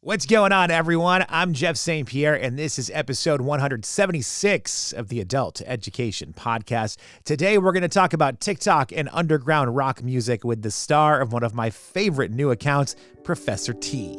What's going on, everyone? I'm Jeff St. Pierre, and this is episode 176 of the Adult Education Podcast. Today, we're going to talk about TikTok and underground rock music with the star of one of my favorite new accounts, Professor T.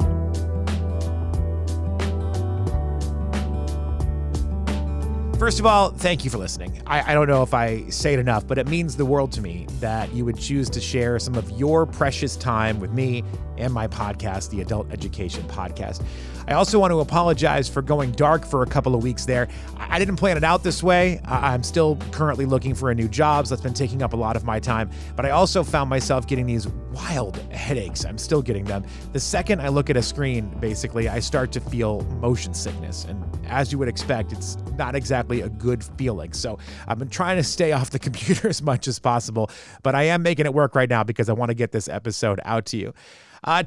First of all, thank you for listening. I don't know if I say it enough, but it means the world to me that you would choose to share some of your precious time with me and my podcast, the Adult Education Podcast. I also want to apologize for going dark for a couple of weeks there. I didn't plan it out this way. I'm still currently looking for a new job, so that's been taking up a lot of my time. But I also found myself getting these wild headaches. I'm still getting them. The second I look at a screen, basically, I start to feel motion sickness. And as you would expect, it's not exactly a good feeling. So I've been trying to stay off the computer as much as possible, but I am making it work right now because I want to get this episode out to you.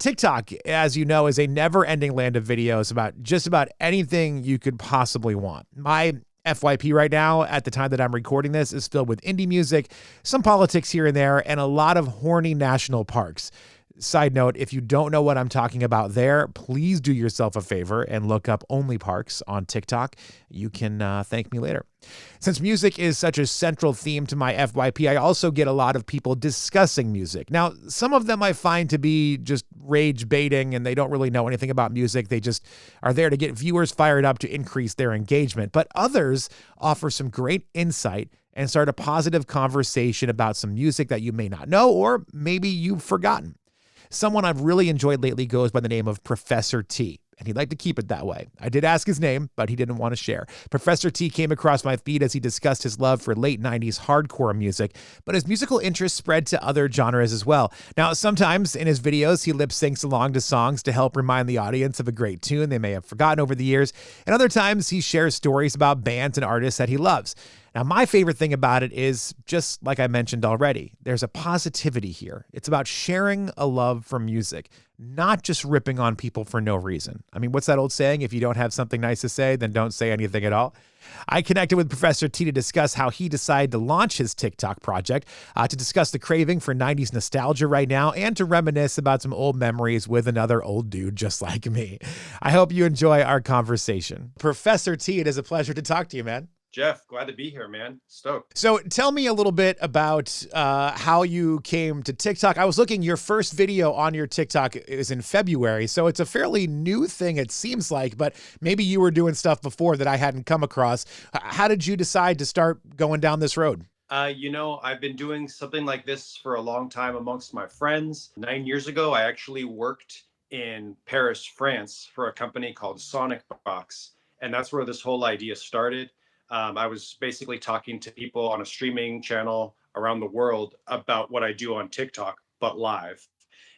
TikTok, as you know, is a never-ending land of videos about just about anything you could possibly want. My FYP right now, at the time that I'm recording this, is filled with indie music, some politics here and there, and a lot of horny national parks. Side note, if you don't know what I'm talking about there, please do yourself a favor and look up Only Parks on TikTok. You can thank me later. Since music is such a central theme to my FYP, I also get a lot of people discussing music. Now, some of them I find to be just rage baiting and they don't really know anything about music. They just are there to get viewers fired up to increase their engagement. But others offer some great insight and start a positive conversation about some music that you may not know or maybe you've forgotten. Someone I've really enjoyed lately goes by the name of Professor T, and he'd like to keep it that way. I did ask his name, but he didn't want to share. Professor T came across my feed as he discussed his love for late 90s hardcore music, but his musical interest spread to other genres as well. Now, sometimes in his videos, he lip syncs along to songs to help remind the audience of a great tune they may have forgotten over the years, and other times he shares stories about bands and artists that he loves. Now, my favorite thing about it is, just like I mentioned already, there's a positivity here. It's about sharing a love for music, not just ripping on people for no reason. I mean, what's that old saying? If you don't have something nice to say, then don't say anything at all. I connected with Professor T to discuss how he decided to launch his TikTok project, to discuss the craving for 90s nostalgia right now, and to reminisce about some old memories with another old dude just like me. I hope you enjoy our conversation. Professor T, it is a pleasure to talk to you, man. Jeff, glad to be here, man. Stoked. So tell me a little bit about how you came to TikTok. I was looking, your first video on your TikTok is in February, so it's a fairly new thing, it seems like, but maybe you were doing stuff before that I hadn't come across. How did you decide to start going down this road? I've been doing something like this for a long time amongst my friends. 9 years ago, I actually worked in Paris, France for a company called Sonic Box, and that's where this whole idea started. I was basically talking to people on a streaming channel around the world about what I do on TikTok, but live.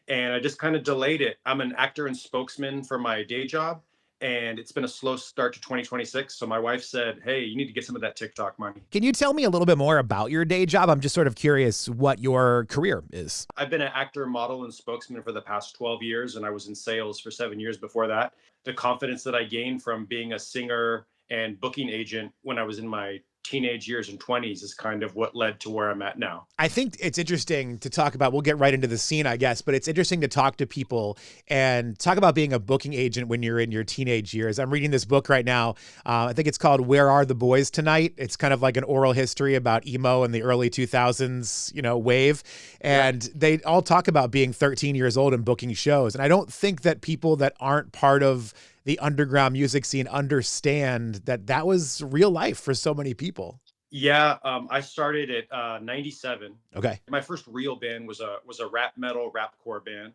And I just kind of delayed it. I'm an actor and spokesman for my day job, and it's been a slow start to 2026. So my wife said, hey, you need to get some of that TikTok money. Can you tell me a little bit more about your day job? I'm just sort of curious what your career is. I've been an actor, model, and spokesman for the past 12 years, and I was in sales for 7 years before that. The confidence that I gained from being a singer and booking agent when I was in my teenage years and 20s is kind of what led to where I'm at now. I think it's interesting to talk about, we'll get right into the scene, I guess, but it's interesting to talk to people and talk about being a booking agent when you're in your teenage years. I'm reading this book right now. I think it's called Where Are the Boys Tonight? It's kind of like an oral history about emo in the early 2000s, wave. And they all talk about being 13 years old and booking shows. And I don't think that people that aren't part of the underground music scene understand that that was real life for so many people. Yeah, I started at 97. Okay. My first real band was a rap metal, rapcore band.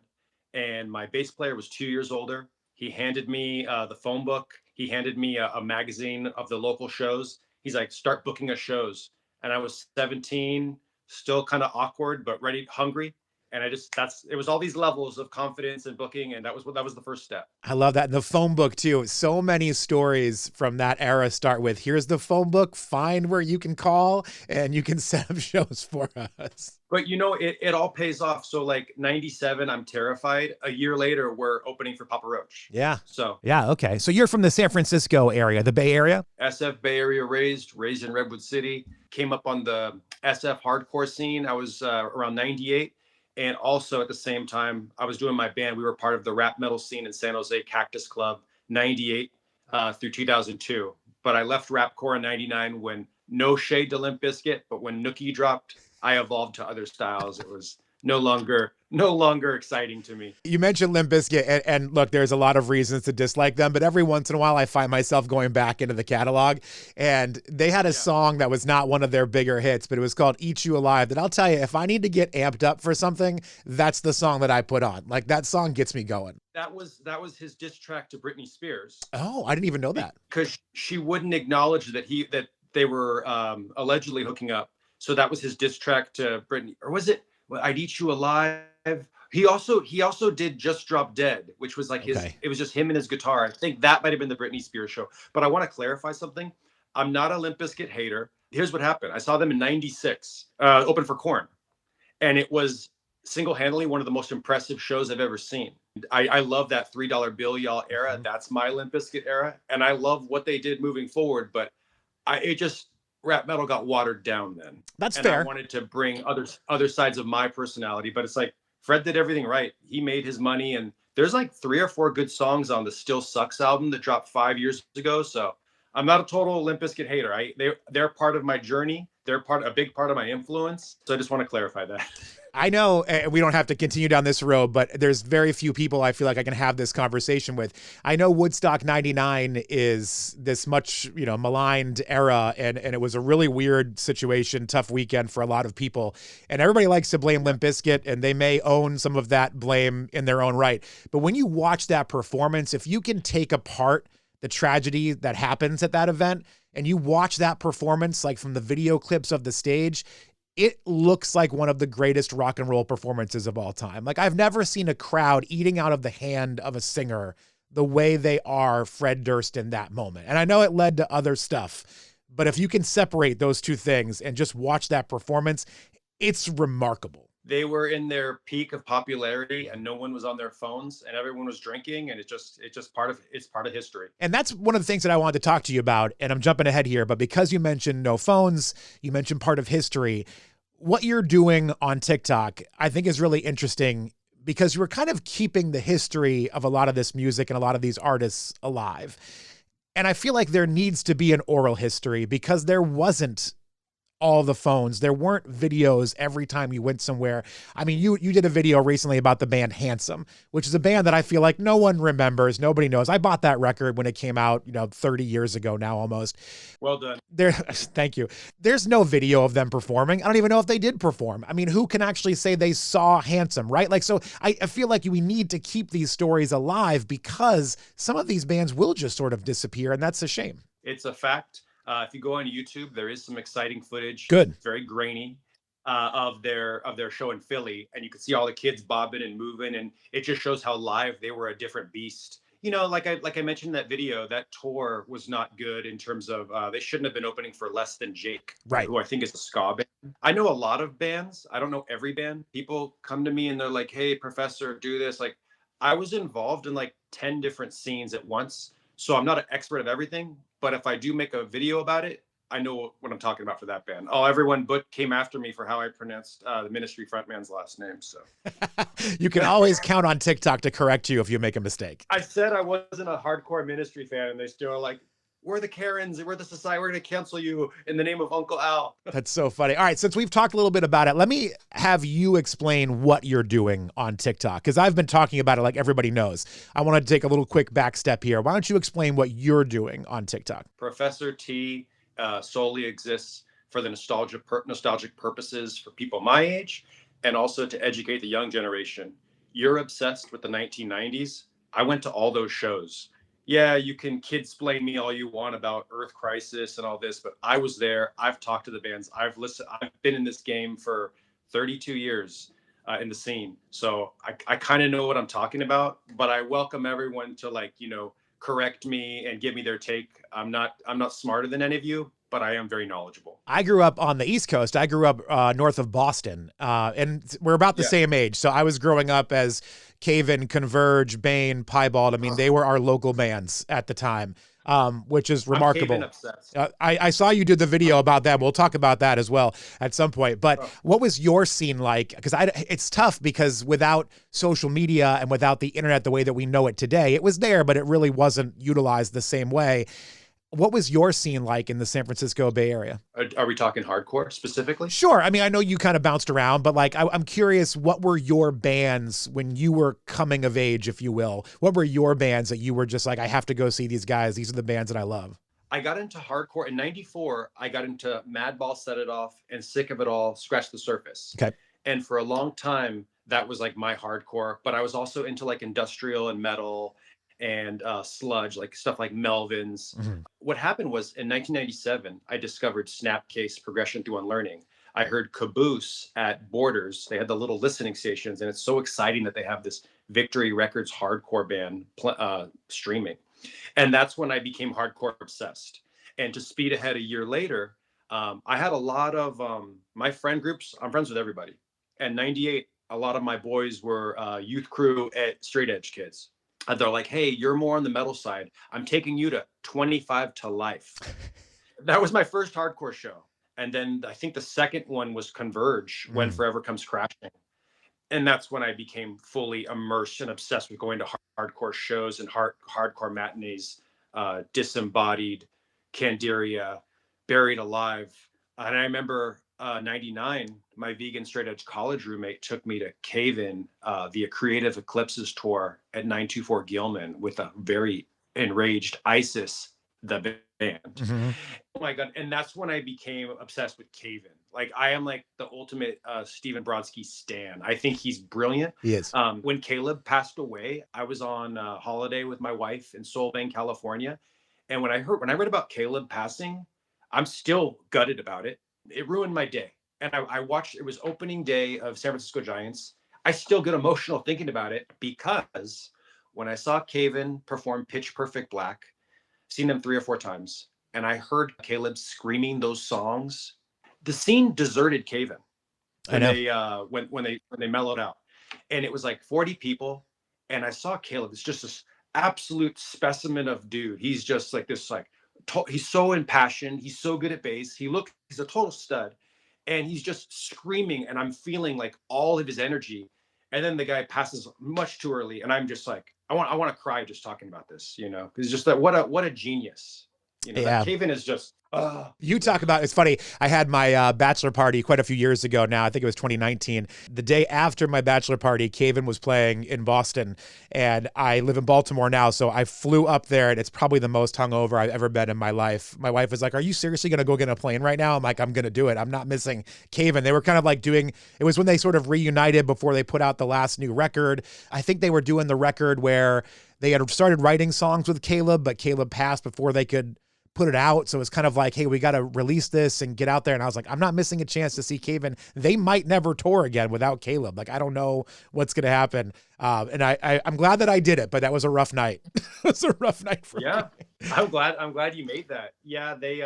And my bass player was 2 years older. He handed me the phone book. He handed me a magazine of the local shows. He's like, start booking us shows. And I was 17, still kind of awkward, but ready, hungry. And it was all these levels of confidence and booking. And that was the first step. I love that. And the phone book too. So many stories from that era start with, here's the phone book, find where you can call and you can set up shows for us. But it all pays off. So like 97, I'm terrified. A year later, we're opening for Papa Roach. Yeah. So. Yeah. Okay. So you're from the San Francisco area, the Bay Area? SF Bay Area raised in Redwood City, came up on the SF hardcore scene. I was around 98. And also at the same time, I was doing my band. We were part of the rap metal scene in San Jose, Cactus Club, 98 through 2002. But I left rapcore in 99 when no shade to Limp Bizkit, but when Nookie dropped, I evolved to other styles. It was no longer exciting to me. You mentioned Limp Bizkit, and look, there's a lot of reasons to dislike them, but every once in a while I find myself going back into the catalog, and they had a song that was not one of their bigger hits, but it was called Eat You Alive, that I'll tell you, if I need to get amped up for something, that's the song that I put on. Like, that song gets me going. That was his diss track to Britney Spears. Oh, I didn't even know that. Because she wouldn't acknowledge that they were allegedly hooking up. So that was his diss track to Britney. Or was it I'd Eat You Alive? He also did Just Drop Dead, which was like it was just him and his guitar. I think that might have been the Britney Spears show. But I want to clarify something. I'm not a Limp Bizkit hater. Here's what happened. I saw them in 96, open for Korn. And it was single-handedly one of the most impressive shows I've ever seen. I love that $3 bill y'all era. Mm-hmm. That's my Limp Bizkit era. And I love what they did moving forward. But rap metal got watered down then. That's fair. I wanted to bring other sides of my personality, but it's like Fred did everything right. He made his money, and there's like 3 or 4 good songs on the Still Sucks album that dropped 5 years ago. So I'm not a total Limp Bizkit hater. They're part of my journey. They're a big part of my influence. So I just want to clarify that. I know we don't have to continue down this road, but there's very few people I feel like I can have this conversation with. I know Woodstock 99 is this much, maligned era, and it was a really weird situation, tough weekend for a lot of people. And everybody likes to blame Limp Bizkit, and they may own some of that blame in their own right. But when you watch that performance, if you can take apart the tragedy that happens at that event, and you watch that performance, like from the video clips of the stage, it looks like one of the greatest rock and roll performances of all time. Like, I've never seen a crowd eating out of the hand of a singer the way they are Fred Durst in that moment. And I know it led to other stuff, but if you can separate those two things and just watch that performance, it's remarkable. They were in their peak of popularity, and no one was on their phones, and everyone was drinking, and it's part of history. And that's one of the things that I wanted to talk to you about. And I'm jumping ahead here, but because you mentioned no phones, you mentioned part of history. What you're doing on TikTok, I think, is really interesting because you were kind of keeping the history of a lot of this music and a lot of these artists alive. And I feel like there needs to be an oral history because there wasn't all the phones. There weren't videos every time you went somewhere. I mean, you did a video recently about the band Handsome, which is a band that I feel like no one remembers. Nobody knows. I bought that record when it came out, 30 years ago now almost. Well done. Thank you. There's no video of them performing. I don't even know if they did perform. I mean, who can actually say they saw Handsome, right? Like, so I feel like we need to keep these stories alive because some of these bands will just sort of disappear, and that's a shame. It's a fact. If you go on YouTube, there is some exciting footage. Good. It's very grainy of their show in Philly, and you can see all the kids bobbing and moving, and it just shows how live they were a different beast. Like I mentioned in that video, that tour was not good in terms of they shouldn't have been opening for Less Than Jake, right? Who I think is a ska band. I know a lot of bands. I don't know every band. People come to me and they're like, "Hey, Professor, do this." Like, I was involved in like 10 different scenes at once, so I'm not an expert of everything. But if I do make a video about it, I know what I'm talking about for that band. Oh, everyone but came after me for how I pronounced the Ministry frontman's last name. So you can always count on TikTok to correct you if you make a mistake. I said I wasn't a hardcore Ministry fan, and they still are like, "We're the Karens, we're the society, we're going to cancel you in the name of Uncle Al." That's so funny. All right, since we've talked a little bit about it, let me have you explain what you're doing on TikTok, because I've been talking about it like everybody knows. I want to take a little quick back step here. Why don't you explain what you're doing on TikTok? Professor T solely exists for the nostalgic purposes for people my age, and also to educate the young generation. You're obsessed with the 1990s. I went to all those shows. Yeah, you can kidsplain me all you want about Earth Crisis and all this, but I was there. I've talked to the bands. I've listened. I've been in this game for 32 years in the scene. So I kind of know what I'm talking about, but I welcome everyone to correct me and give me their take. I'm not smarter than any of you, but I am very knowledgeable. I grew up on the East Coast. I grew up north of Boston, and we're about the same age. So I was growing up as Cave-In, Converge, Bane, Piebald. I mean, they were our local bands at the time. which is I'm remarkable. Caven obsessed. I saw you did the video about that. We'll talk about that as well at some point. But Oh. what was your scene like? Because it's tough because without social media and without the internet the way that we know it today, it was there, but it really wasn't utilized the same way. What was your scene like in the San Francisco Bay Area? Are we talking hardcore specifically? Sure. I mean, I know you kind of bounced around, but like, I'm curious, what were your bands when you were coming of age, if you will? What were your bands that you were just like, I have to go see these guys. These are the bands that I love. I got into hardcore in '94. I got into Madball, Set It Off, and Sick of It All, Scratch the Surface. Okay. And for a long time, that was like my hardcore. But I was also into like industrial and metal and sludge, like stuff like Melvins. Mm-hmm. What happened was in 1997, I discovered Snapcase Progression Through Unlearning. I heard Caboose at Borders. They had the little listening stations, and it's so exciting that they have this Victory Records hardcore band streaming. And that's when I became hardcore obsessed. And to speed ahead a year later, I had a lot of my friend groups. I'm friends with everybody. And '98, a lot of my boys were youth crew at Straight Edge Kids. And they're like, hey, you're more on the metal side. I'm taking you to 25 to Life. That was my first hardcore show. And then I think the second one was Converge, When Forever Comes Crashing. And that's when I became fully immersed and obsessed with going to hardcore shows and hardcore matinees, Disembodied, Candiria, Buried Alive. And I remember 99, my vegan straight edge college roommate took me to Cave In, the Creative Eclipses tour at 924 Gilman with a very enraged ISIS, the band. Mm-hmm. Oh my God. And that's when I became obsessed with Cave In. Like, I am like the ultimate Stephen Brodsky stan. I think he's brilliant. He is. When Caleb passed away, I was on holiday with my wife in Solvang, California. And when I read about Caleb passing, I'm still gutted about it. It ruined my day. And I watched, it was opening day of San Francisco Giants. I still get emotional thinking about it because when I saw Cave In perform Pitch Perfect Black, seen them 3 or 4 times, and I heard Caleb screaming those songs, the scene deserted Cave In. I know. When they mellowed out. And it was like 40 people. And I saw Caleb. It's just this absolute specimen of dude. He's just like this, like, he's so impassioned. He's so good at bass. He's a total stud. And he's just screaming. And I'm feeling like all of his energy. And then the guy passes much too early. And I'm just like, I want to cry just talking about this, you know, because it's just that what a genius. You know, Yeah. that Cave In is just, You talk about, it's funny. I had my bachelor party quite a few years ago now. I think it was 2019. The day after my bachelor party, Cave In was playing in Boston, and I live in Baltimore now. So I flew up there, and it's probably the most hungover I've ever been in my life. My wife was like, are you seriously going to go get on a plane right now? I'm like, I'm going to do it. I'm not missing Cave In. They were kind of like it was when they sort of reunited before they put out the last new record. I think they were doing the record where they had started writing songs with Caleb, but Caleb passed before they could put it out. So it's kind of like, hey, we got to release this and get out there. And I was like, I'm not missing a chance to see Cave In. They might never tour again without Caleb. Like, I don't know what's going to happen. And I'm glad that I did it, but that was a rough night. It was a rough night for me. I'm glad you made that. Yeah. They,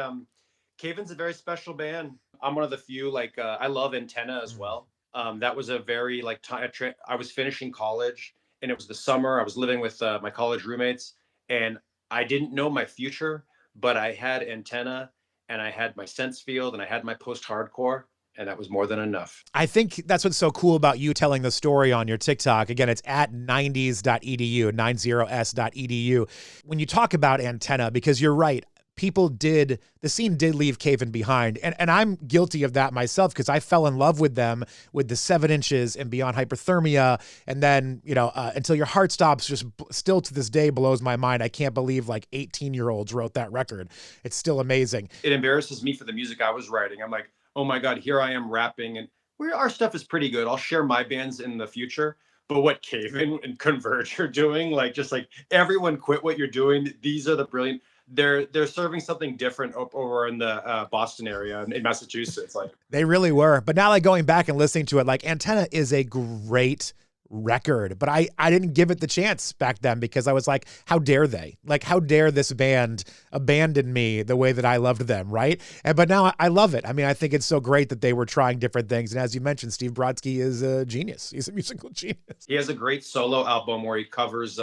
Cave In's a very special band. I'm one of the few, like, I love Antenna as well. That was a very like, I was finishing college and it was the summer. I was living with my college roommates and I didn't know my future, but I had Antenna and I had my Sense Field and I had my post-hardcore, and that was more than enough. I think that's what's so cool about you telling the story on your TikTok. Again, it's at 90s.edu, 90s.edu. When you talk about Antenna, because you're right, the scene did leave Cave In behind. And I'm guilty of that myself because I fell in love with them with the 7 inches and Beyond Hyperthermia. And then, Until Your Heart Stops just still to this day blows my mind. I can't believe like 18-year-olds wrote that record. It's still amazing. It embarrasses me for the music I was writing. I'm like, oh my God, here I am rapping and our stuff is pretty good. I'll share my bands in the future. But what Cave In and Converge are doing, like, just like everyone quit what you're doing. These are the brilliant. They're serving something different over in the Boston area in Massachusetts. Like, they really were. But now, like, going back and listening to it, like, Antenna is a great record, but I didn't give it the chance back then because I was like, how dare they? Like, how dare this band abandon me the way that I loved them, right? But now I love it. I mean, I think it's so great that they were trying different things. And as you mentioned, Steve Brodsky is a genius. He's a musical genius. He has a great solo album where he covers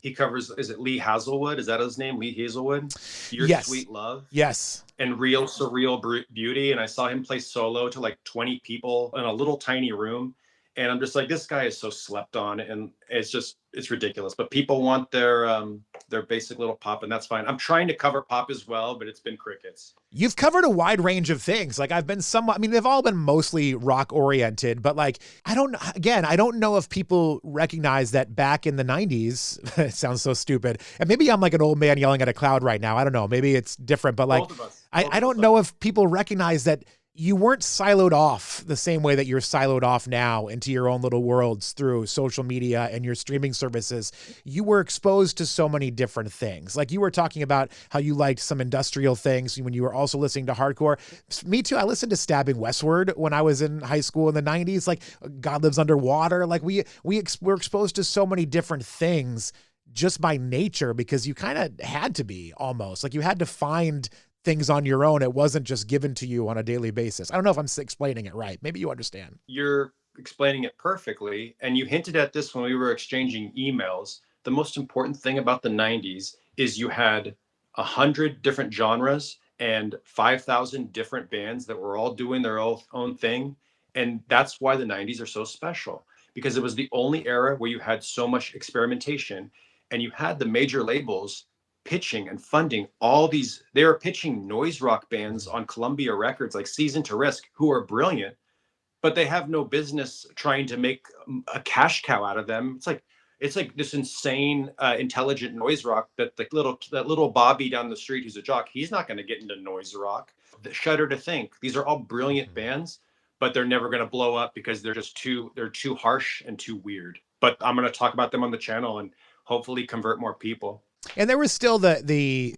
He covers, is it Lee Hazelwood? Is that his name? Lee Hazelwood? Your Yes. Sweet Love Yes. and Real Surreal Beauty. And I saw him play solo to like 20 people in a little tiny room. And I'm just like, this guy is so slept on, and it's ridiculous. But people want their basic little pop, and that's fine. I'm trying to cover pop as well, but it's been crickets. You've covered a wide range of things. Like I've been somewhat, I mean, they've all been mostly rock oriented, but like, I don't know if people recognize that back in the 90s, it sounds so stupid. And maybe I'm like an old man yelling at a cloud right now. I don't know. Maybe it's different, but like, I don't know if people recognize that you weren't siloed off the same way that you're siloed off now into your own little worlds through social media and your streaming services. You were exposed to so many different things. Like you were talking about how you liked some industrial things when you were also listening to hardcore. Me too. I listened to Stabbing Westward when I was in high school in the 90s, like God Lives Underwater. Like we were exposed to so many different things just by nature, because you kind of had to be, almost like you had to find things on your own. It wasn't just given to you on a daily basis. I don't know if I'm explaining it right. Maybe you understand. You're explaining it perfectly. And you hinted at this when we were exchanging emails. The most important thing about the 90s is you had 100 different genres and 5,000 different bands that were all doing their own thing. And that's why the 90s are so special, because it was the only era where you had so much experimentation, and you had the major labels pitching and funding all these. They were pitching noise rock bands on Columbia Records like Season to Risk, who are brilliant, but they have no business trying to make a cash cow out of them. It's like this insane intelligent noise rock that that little Bobby down the street who's a jock, he's not going to get into noise rock. The Shudder to Think, these are all brilliant bands, but they're never going to blow up because they're too harsh and too weird. But I'm going to talk about them on the channel and hopefully convert more people. And there was still the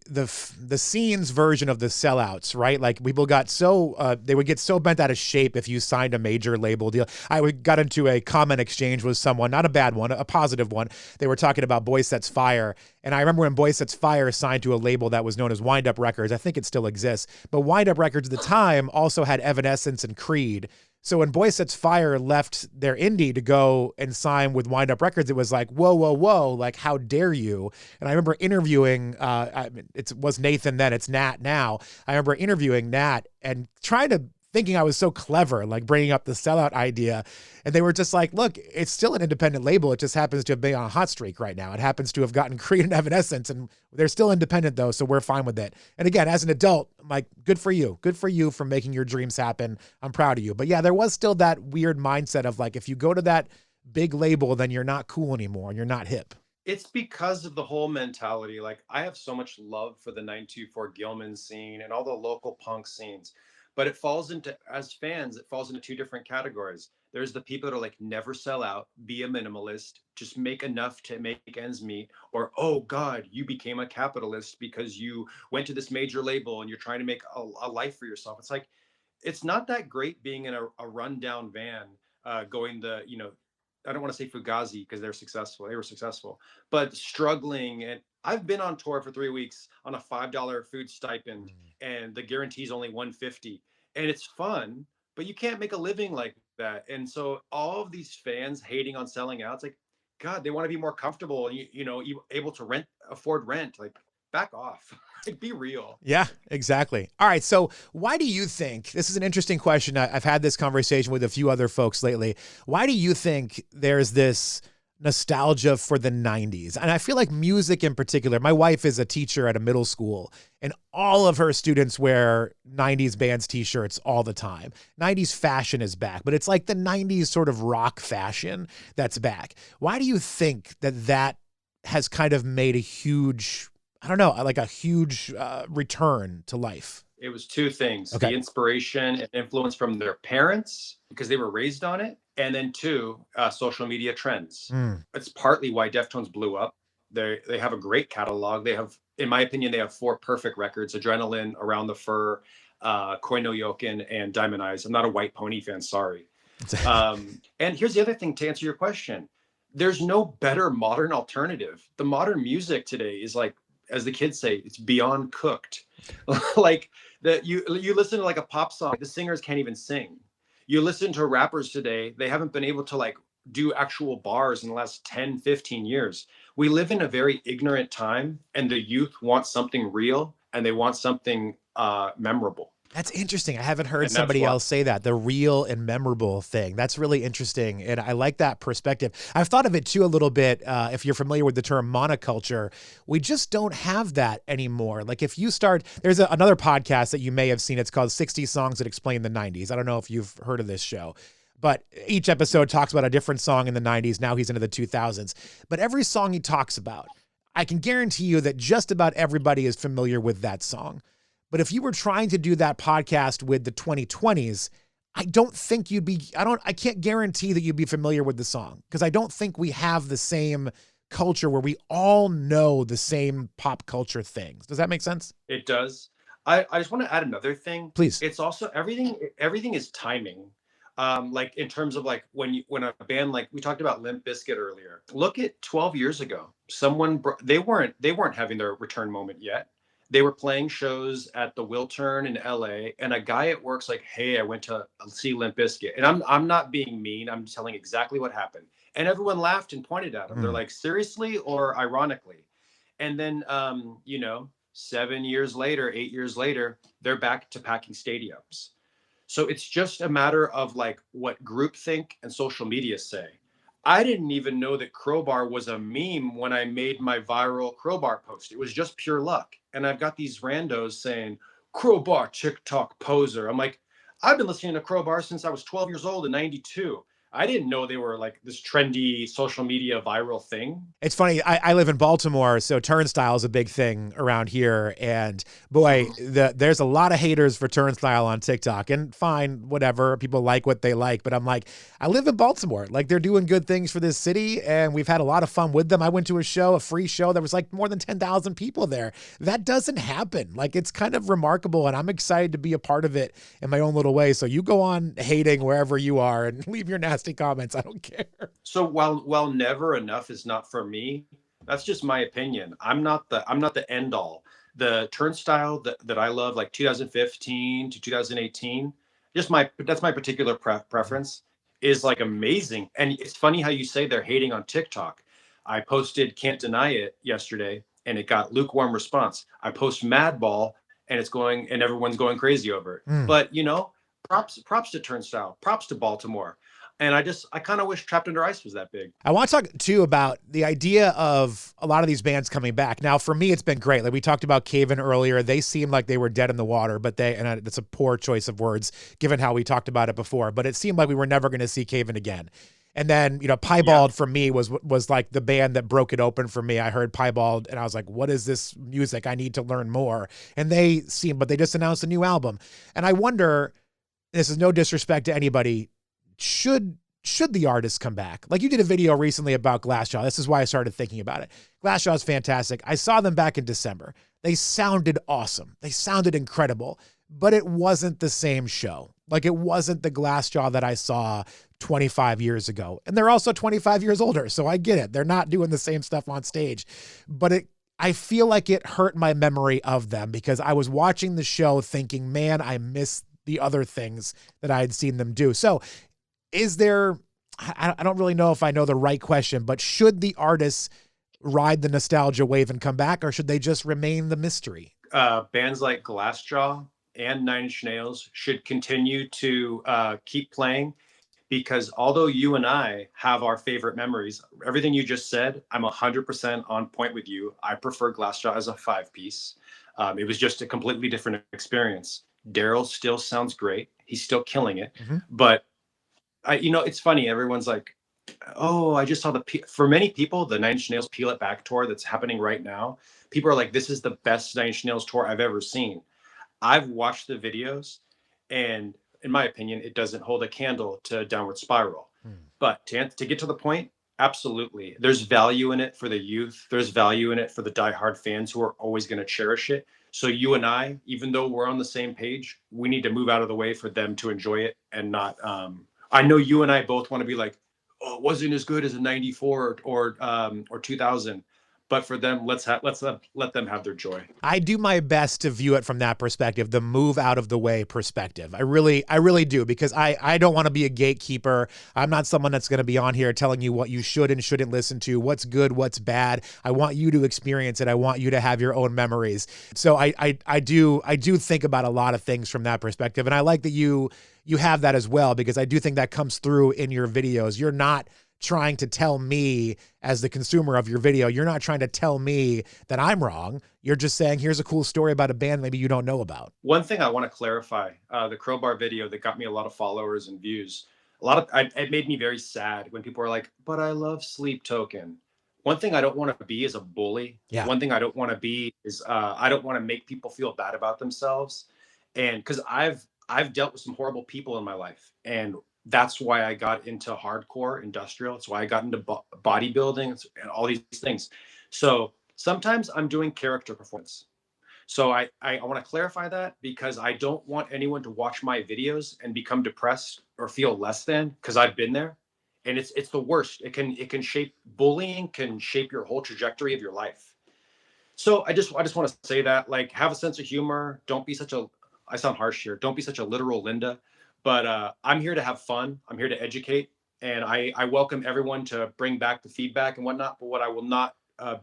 scenes version of the sellouts, right? Like people got so they would get so bent out of shape if you signed a major label deal. Got into a comment exchange with someone, not a bad one, a positive one. They were talking about Boy Sets Fire, and I remember when Boy Sets Fire signed to a label that was known as Wind Up Records. I think it still exists, but Wind Up Records at the time also had Evanescence and Creed. So when Boy Sets Fire left their indie to go and sign with Wind Up Records, it was like, whoa, whoa, whoa, like, how dare you? And I remember interviewing, it was Nathan then, it's Nat now. I remember interviewing Nat and thinking I was so clever, like bringing up the sellout idea. And they were just like, look, it's still an independent label. It just happens to have been on a hot streak right now. It happens to have gotten Creed and Evanescence, and they're still independent though, so we're fine with it. And again, as an adult, I'm like, good for you. Good for you for making your dreams happen. I'm proud of you. But yeah, there was still that weird mindset of like, if you go to that big label, then you're not cool anymore and you're not hip. It's because of the whole mentality. Like, I have so much love for the 924 Gilman scene and all the local punk scenes. But as fans, it falls into two different categories. There's the people that are like, never sell out, be a minimalist, just make enough to make ends meet. Or, oh God, you became a capitalist because you went to this major label and you're trying to make a life for yourself. It's like, it's not that great being in a rundown van going I don't want to say Fugazi because they were successful, but struggling. And I've been on tour for 3 weeks on a $5 food stipend, and the guarantee is only $150, and it's fun, but you can't make a living like that. And so all of these fans hating on selling out, it's like, God, they want to be more comfortable and able to afford rent. Like, back off. Like, be real. Yeah, exactly. All right. So why do you think, this is an interesting question. I've had this conversation with a few other folks lately. Why do you think there's this nostalgia for the 90s? And I feel like music in particular, my wife is a teacher at a middle school, and all of her students wear 90s bands t-shirts all the time. 90s fashion is back, but it's like the 90s sort of rock fashion that's back. Why do you think that has kind of made a huge, I don't know, like a huge return to life? It was two things. Okay. The inspiration and influence from their parents, because they were raised on it. And then two, social media trends. It's partly why Deftones blew up. They have a great catalog. They have, in my opinion, they have 4 perfect records: Adrenaline, Around the Fur, Koi no Yokin, and Diamond Eyes. I'm not a White Pony fan, sorry. And here's the other thing to answer your question. There's no better modern alternative. The modern music today is like, as the kids say, it's beyond cooked. Like that you listen to like a pop song, the singers can't even sing. You listen to rappers today, they haven't been able to like do actual bars in the last 10, 15 years. we live in a very ignorant time, and the youth want something real and they want something memorable. That's interesting. I haven't heard And that's somebody why else say that, the real and memorable thing. That's really interesting. And I like that perspective. I've thought of it too a little bit. If you're familiar with the term monoculture, we just don't have that anymore. Like if you start, there's another podcast that you may have seen. It's called 60 Songs That Explain the 90s. I don't know if you've heard of this show, but each episode talks about a different song in the 90s. Now he's into the 2000s. But every song he talks about, I can guarantee you that just about everybody is familiar with that song. But if you were trying to do that podcast with the 2020s, I don't think I can't guarantee that you'd be familiar with the song, because I don't think we have the same culture where we all know the same pop culture things. Does that make sense? it does. I just want to add another thing. Please. It's also everything is timing. Like in terms of like when a band, like we talked about Limp Bizkit earlier. Look at 12 years ago. They weren't having their return moment yet. They were playing shows at the Wiltern in LA, and a guy at work's like, "Hey, I went to see Limp Bizkit," and I'm not being mean. I'm telling exactly what happened, and everyone laughed and pointed at him. They're like, "Seriously or ironically?" And then 7 years later, 8 years later, they're back to packing stadiums. So it's just a matter of like what groupthink and social media say. I didn't even know that Crowbar was a meme when I made my viral Crowbar post. It was just pure luck. And I've got these randos saying, Crowbar TikTok poser. I'm like, I've been listening to Crowbar since I was 12 years old in 92. I didn't know they were like this trendy social media viral thing. It's funny. I live in Baltimore, so Turnstile is a big thing around here. And boy, there's a lot of haters for Turnstile on TikTok. And fine, whatever. People like what they like. But I'm like, I live in Baltimore. Like they're doing good things for this city, and we've had a lot of fun with them. I went to a free show. There was like more than 10,000 people there. That doesn't happen. Like it's kind of remarkable, and I'm excited to be a part of it in my own little way. So you go on hating wherever you are and leave your nasty comments. I don't care. So while never enough is not for me, that's just my opinion. I'm not the end all. The Turnstile that I love, like 2015 to 2018, that's my particular preference, is like amazing. And it's funny how you say they're hating on TikTok. I posted Can't Deny It yesterday, and it got lukewarm response. I post Madball, and everyone's going crazy over it. But props to Turnstile, props to Baltimore. And I kind of wish Trapped Under Ice was that big. I want to talk too about the idea of a lot of these bands coming back. Now, for me, it's been great. Like we talked about Cave In earlier. They seemed like they were dead in the water, but that's a poor choice of words given how we talked about it before, but it seemed like we were never going to see Cave In again. And then, Piebald for me was like the band that broke it open for me. I heard Piebald and I was like, what is this music? I need to learn more. And but they just announced a new album. And I wonder, this is no disrespect to anybody, should the artists come back? Like you did a video recently about Glassjaw. This is why I started thinking about it. Glassjaw is fantastic. I saw them back in December. They sounded awesome. They sounded incredible, but it wasn't the same show. Like it wasn't the Glassjaw that I saw 25 years ago. And they're also 25 years older. So I get it. They're not doing the same stuff on stage, but I feel like it hurt my memory of them because I was watching the show thinking, man, I miss the other things that I had seen them do. So I don't really know if I know the right question, but should the artists ride the nostalgia wave and come back, or should they just remain the mystery? Bands like Glassjaw and Nine Inch Nails should continue to keep playing, because although you and I have our favorite memories, everything you just said, I'm 100% on point with you. I prefer Glassjaw as a 5-piece. It was just a completely different experience. Daryl still sounds great. He's still killing it. Mm-hmm. But it's funny. Everyone's like, oh, I just saw for many people, the Nine Inch Nails Peel It Back tour that's happening right now. People are like, this is the best Nine Inch Nails tour I've ever seen. I've watched the videos, and in my opinion, it doesn't hold a candle to Downward Spiral. But to get to the point, absolutely. There's value in it for the youth. There's value in it for the diehard fans who are always going to cherish it. So you and I, even though we're on the same page, we need to move out of the way for them to enjoy it and not I know you and I both want to be like, oh, it wasn't as good as a 94 or 2000, but for them, let them have their joy. I do my best to view it from that perspective, the move out of the way perspective. I really do, because I don't want to be a gatekeeper. I'm not someone that's going to be on here telling you what you should and shouldn't listen to, what's good, what's bad. I want you to experience it. I want you to have your own memories. So I do think about a lot of things from that perspective. And I like that you have that as well, because I do think that comes through in your videos. You're not trying to tell me, as the consumer of your video, you're not trying to tell me that I'm wrong. You're just saying, here's a cool story about a band maybe you don't know about. One thing I want to clarify, the Crowbar video that got me a lot of followers and views, it made me very sad when people are like, but I love Sleep Token. One thing I don't want to be is a bully. Yeah. One thing I don't want to be is I don't want to make people feel bad about themselves. And because I've dealt with some horrible people in my life, and that's why I got into hardcore industrial. It's why I got into bodybuilding and all these things. So sometimes I'm doing character performance. So I want to clarify that, because I don't want anyone to watch my videos and become depressed or feel less than, because I've been there, and it's the worst. It can shape, bullying can shape your whole trajectory of your life. So I just want to say that, like, have a sense of humor. Don't be such a, I sound harsh here, don't be such a literal Linda. But I'm here to have fun. I'm here to educate. And I welcome everyone to bring back the feedback and whatnot. But what I will not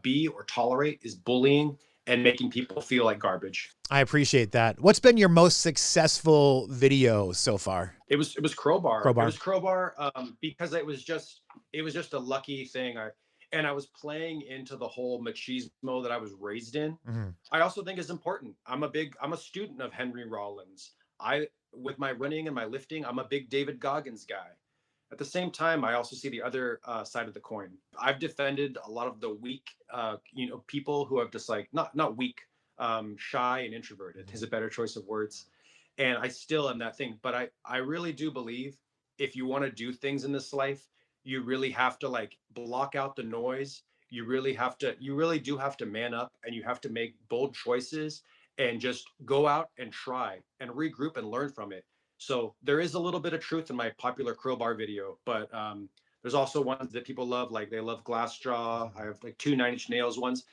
be or tolerate is bullying and making people feel like garbage. I appreciate that. What's been your most successful video so far? It was Crowbar. Crowbar. It was Crowbar because it was just a lucky thing. I was playing into the whole machismo that I was raised in. Mm-hmm. I also think is important. I'm a student of Henry Rollins. With my running and my lifting, I'm a big David Goggins guy. At the same time, I also see the other side of the coin. I've defended a lot of the weak, people who have just like, not weak, shy and introverted is a better choice of words. And I still am that thing. But I really do believe if you want to do things in this life, you really have to like block out the noise. You really do have to man up, and you have to make bold choices and just go out and try and regroup and learn from it. So there is a little bit of truth in my popular Crowbar video, but there's also ones that people love, like they love Glassjaw. I have like 2 Nine Inch Nails ones.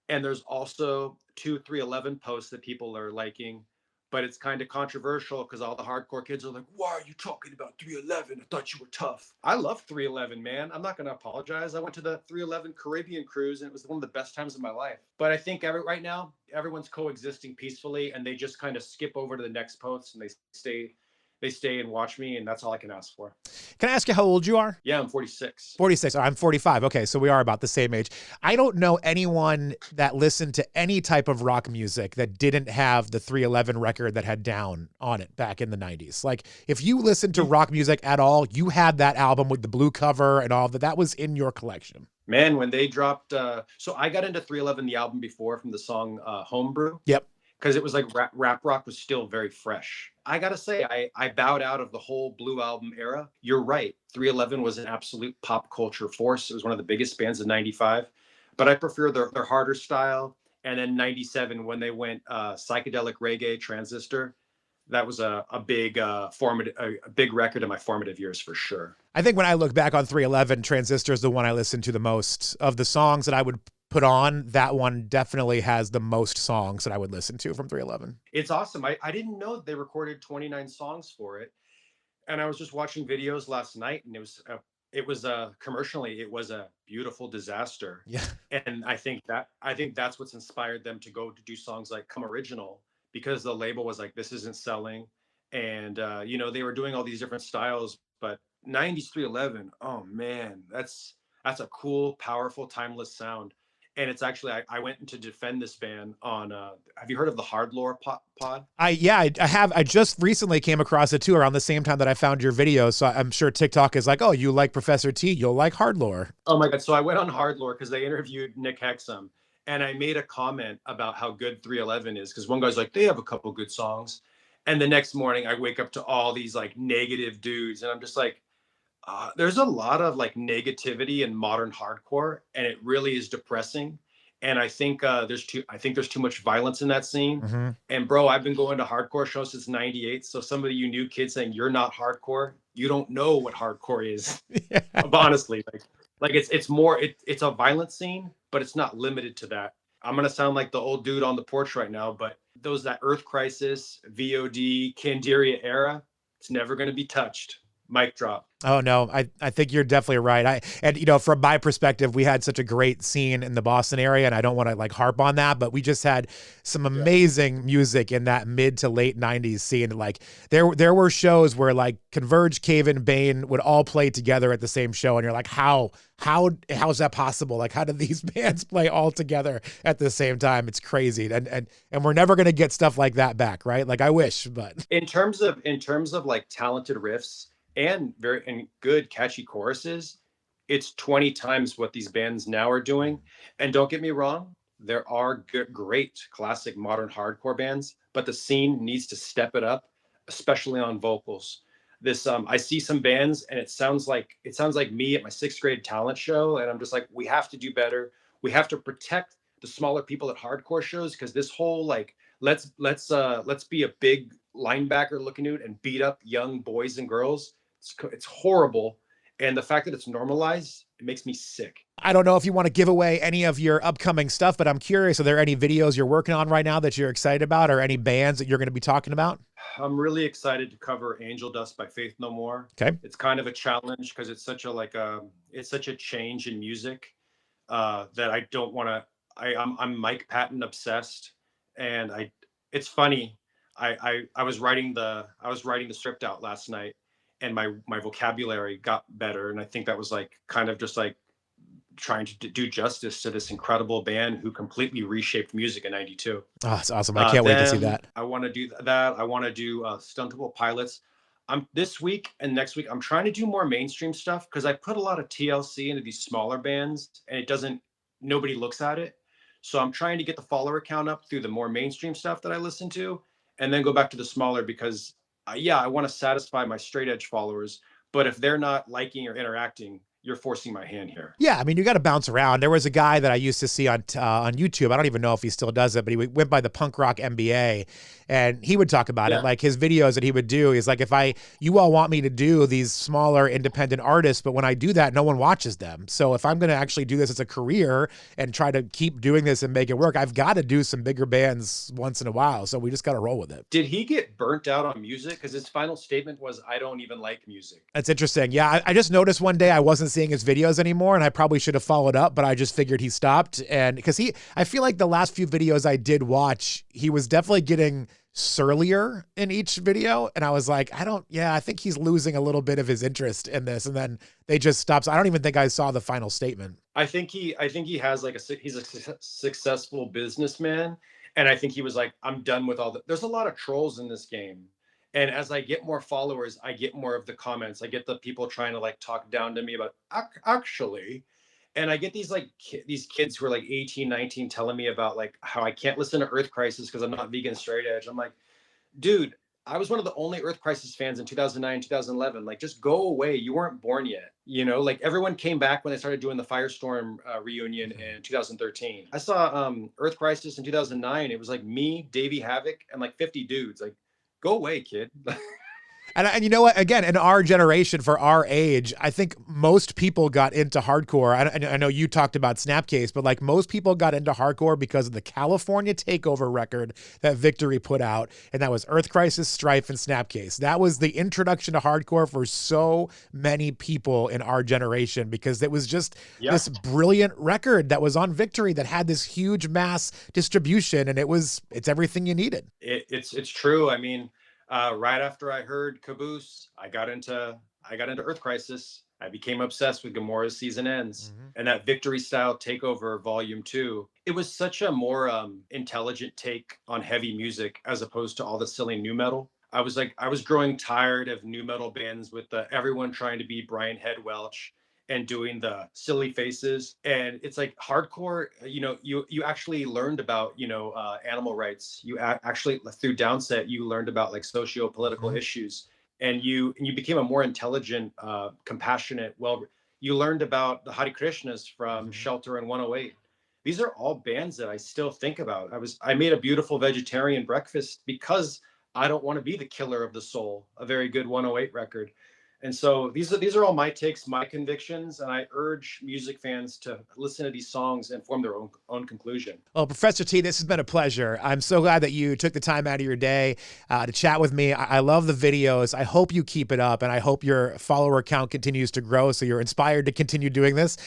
And there's also 2 311 posts that people are liking, but it's kind of controversial because all the hardcore kids are like, why are you talking about 311? I thought you were tough. I love 311, man. I'm not going to apologize. I went to the 311 Caribbean cruise, and it was one of the best times of my life. But I think right now, everyone's coexisting peacefully, and they just kind of skip over to the next post, and they stay and watch me, and that's all I can ask for. Can I ask you how old you are? Yeah, I'm 46. 46. I'm 45. Okay, so we are about the same age. I don't know anyone that listened to any type of rock music that didn't have the 311 record that had Down on it back in the 90s. Like, if you listened to rock music at all, you had that album with the blue cover and all of that. That was in your collection. Man, when they dropped, so I got into 311, the album before, from the song Homebrew. Yep. Because it was like rap rock was still very fresh. I gotta say, I bowed out of the whole Blue Album era. You're right. 311 was an absolute pop culture force. It was one of the biggest bands of 95. But I prefer their harder style. And then 97, when they went psychedelic reggae, Transistor, that was a big big record in my formative years for sure. I think when I look back on 311, Transistor is the one I listened to the most. Of the songs that I would put on, that one definitely has the most songs that I would listen to from 311. It's awesome. I didn't know they recorded 29 songs for it. And I was just watching videos last night, and it was commercially, it was a beautiful disaster. Yeah. And I think that's what's inspired them to go to do songs like Come Original, because the label was like, this isn't selling. And they were doing all these different styles, but 90s 311, oh man, that's a cool, powerful, timeless sound. And it's actually, I went in to defend this band on, have you heard of the Hard Lore pod? I have. I just recently came across it too, around the same time that I found your video. So I'm sure TikTok is like, oh, you like Professor T, you'll like Hard Lore. Oh my God. So I went on Hard Lore because they interviewed Nick Hexum, and I made a comment about how good 311 is. Because one guy's like, they have a couple good songs. And the next morning I wake up to all these like negative dudes. And I'm just like, there's a lot of like negativity in modern hardcore, and it really is depressing. And I think there's too much violence in that scene. Mm-hmm. And bro, I've been going to hardcore shows since '98. So some of you new kids saying you're not hardcore, you don't know what hardcore is. Yeah. But honestly, like, Like it's more it's a violent scene, but it's not limited to that. I'm gonna sound like the old dude on the porch right now, but those that Earth Crisis, VOD, Candiria era, it's never gonna be touched. Mic drop. Oh no, I think you're definitely right. And from my perspective, we had such a great scene in the Boston area, and I don't want to like harp on that, but we just had some Yeah. amazing music in that mid to late '90s scene. Like there were shows where like Converge, Cave and Bane would all play together at the same show, and you're like, how's that possible? Like, how do these bands play all together at the same time? It's crazy, and we're never gonna get stuff like that back, right? Like I wish, but In terms of like talented riffs and very and good catchy choruses, it's 20 times what these bands now are doing. And don't get me wrong, there are good, great classic modern hardcore bands, but the scene needs to step it up, especially on vocals. This I see some bands and it sounds like me at my sixth grade talent show, and I'm just like, we have to do better. We have to protect the smaller people at hardcore shows, because this whole like let's be a big linebacker looking dude and beat up young boys and girls. It's horrible, and the fact that it's normalized, it makes me sick. I don't know if you want to give away any of your upcoming stuff, but I'm curious, are there any videos you're working on right now that you're excited about, or any bands that you're going to be talking about? I'm really excited to cover Angel Dust by Faith No More. Okay. It's kind of a challenge because it's such a it's such a change in music that I don't want to. I'm Mike Patton obsessed, and it's funny. I was writing the script out last night, and my vocabulary got better, and I think that was like kind of just like trying to do justice to this incredible band who completely reshaped music in '92. Oh, that's awesome. I can't wait to see Then that. I want to do that. I want to do Stuntable Pilots. I'm this week and next week. I'm trying to do more mainstream stuff because I put a lot of TLC into these smaller bands, and it doesn't. Nobody looks at it. So I'm trying to get the follower count up through the more mainstream stuff that I listen to, and then go back to the smaller because, yeah, I want to satisfy my straight edge followers. But if they're not liking or interacting, you're forcing my hand here. Yeah, I mean, you got to bounce around. There was a guy that I used to see on YouTube. I don't even know if he still does it, but he went by the Punk Rock MBA, and he would talk about it. Like his videos that he would do. He's like, you all want me to do these smaller independent artists, but when I do that, no one watches them. So if I'm going to actually do this as a career and try to keep doing this and make it work, I've got to do some bigger bands once in a while. So we just got to roll with it. Did he get burnt out on music? Because his final statement was, "I don't even like music." That's interesting. Yeah, I just noticed one day I wasn't seeing his videos anymore, and I probably should have followed up, but I just figured he stopped. And because I feel like the last few videos I did watch, he was definitely getting surlier in each video. And I was like, I think he's losing a little bit of his interest in this. And then they just stopped. So I don't even think I saw the final statement. I think he has like he's a successful businessman. And I think he was like, I'm done with all that. There's a lot of trolls in this game. And as I get more followers, I get more of the comments. I get the people trying to like talk down to me about actually. And I get these like these kids who are like 18, 19 telling me about like how I can't listen to Earth Crisis because I'm not vegan straight edge. I'm like, dude, I was one of the only Earth Crisis fans in 2009, 2011. Like, just go away. You weren't born yet. Like everyone came back when they started doing the Firestorm reunion in 2013. I saw Earth Crisis in 2009. It was like me, Davey Havoc, and like 50 dudes. Like, go away, kid. And you know what? Again, in our generation, for our age, I think most people got into hardcore. I know you talked about Snapcase, but like most people got into hardcore because of the California Takeover record that Victory put out. And that was Earth Crisis, Strife, and Snapcase. That was the introduction to hardcore for so many people in our generation because it was just this brilliant record that was on Victory that had this huge mass distribution. And it's everything you needed. It's true. I mean, right after I heard Caboose, I got into Earth Crisis. I became obsessed with Gomorrah's Season Ends and that Victory Style Takeover Volume 2. It was such a more intelligent take on heavy music as opposed to all the silly nu metal. I was growing tired of nu metal bands with everyone trying to be Brian Head Welch and doing the silly faces. And it's like hardcore, you actually learned about, animal rights. You actually, through Downset, you learned about like socio-political issues, and you became a more intelligent, compassionate, you learned about the Hare Krishnas from Shelter and 108. These are all bands that I still think about. I made a beautiful vegetarian breakfast because I don't want to be the killer of the soul, a very good 108 record. And so these are all my takes, my convictions, and I urge music fans to listen to these songs and form their own conclusion. Well, Professor T, this has been a pleasure. I'm so glad that you took the time out of your day to chat with me. I love the videos. I hope you keep it up, and I hope your follower count continues to grow so you're inspired to continue doing this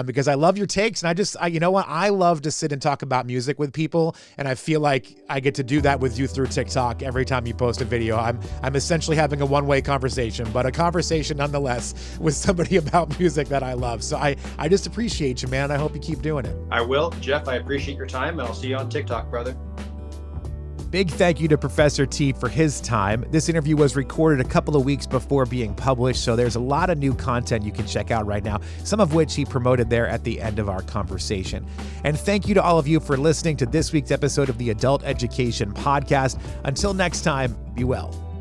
because I love your takes. And you know what? I love to sit and talk about music with people, and I feel like I get to do that with you through TikTok every time you post a video. I'm essentially having a one-way conversation, but a conversation nonetheless with somebody about music that I love. So I just appreciate you, man. I hope you keep doing it. I will. Jeff, I appreciate your time, and I'll see you on TikTok, brother. Big thank you to Professor T for his time. This interview was recorded a couple of weeks before being published, so there's a lot of new content you can check out right now, some of which he promoted there at the end of our conversation. And thank you to all of you for listening to this week's episode of the Adult Education Podcast. Until next time, be well.